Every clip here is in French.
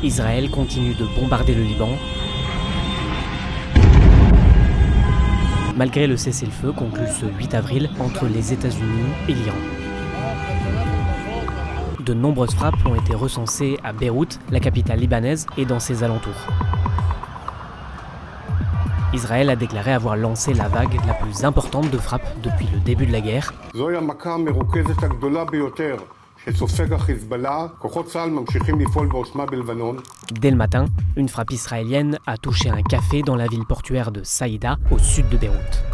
Israël continue de bombarder le Liban, malgré le cessez-le-feu conclu ce 8 avril entre les États-Unis et l'Iran. De nombreuses frappes ont été recensées à Beyrouth, la capitale libanaise, et dans ses alentours. Israël a déclaré avoir lancé la vague la plus importante de frappes depuis le début de la guerre. Dès le matin, une frappe israélienne a touché un café dans la ville portuaire de Saïda, au sud de Beyrouth.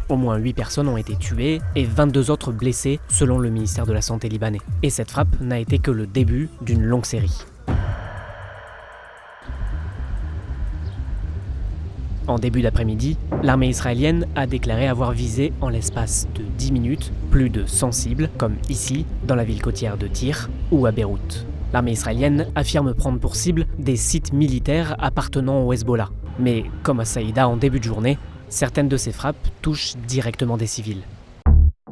Au moins 8 personnes ont été tuées et 22 autres blessées selon le ministère de la Santé libanais. Et cette frappe n'a été que le début d'une longue série. En début d'après-midi, l'armée israélienne a déclaré avoir visé en l'espace de 10 minutes plus de 100 cibles, comme ici, dans la ville côtière de Tyr ou à Beyrouth. L'armée israélienne affirme prendre pour cible des sites militaires appartenant au Hezbollah. Mais comme à Saïda en début de journée, certaines de ces frappes touchent directement des civils.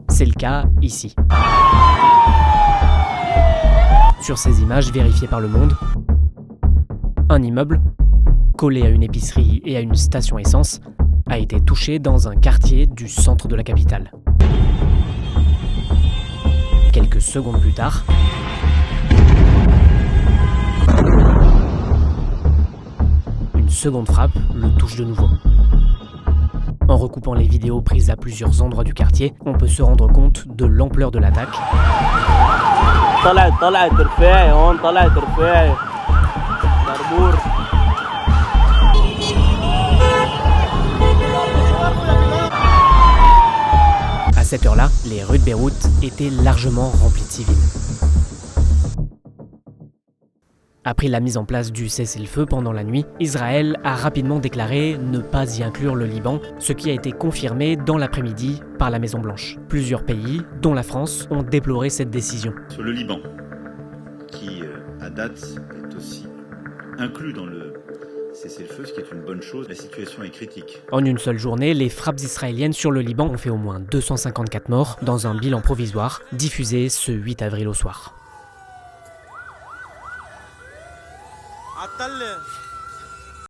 C'est le cas ici. Sur ces images vérifiées par Le Monde, un immeuble, collé à une épicerie et à une station essence, a été touché dans un quartier du centre de la capitale. Quelques secondes plus tard, une seconde frappe le touche de nouveau. En recoupant les vidéos prises à plusieurs endroits du quartier, on peut se rendre compte de l'ampleur de l'attaque. À cette heure-là, les rues de Beyrouth étaient largement remplies de civils. Après la mise en place du cessez-le-feu pendant la nuit, Israël a rapidement déclaré ne pas y inclure le Liban, ce qui a été confirmé dans l'après-midi par la Maison-Blanche. Plusieurs pays, dont la France, ont déploré cette décision. Sur le Liban, qui à date est aussi inclus dans le cessez-le-feu, ce qui est une bonne chose, la situation est critique. En une seule journée, les frappes israéliennes sur le Liban ont fait au moins 254 morts dans un bilan provisoire diffusé ce 8 avril au soir.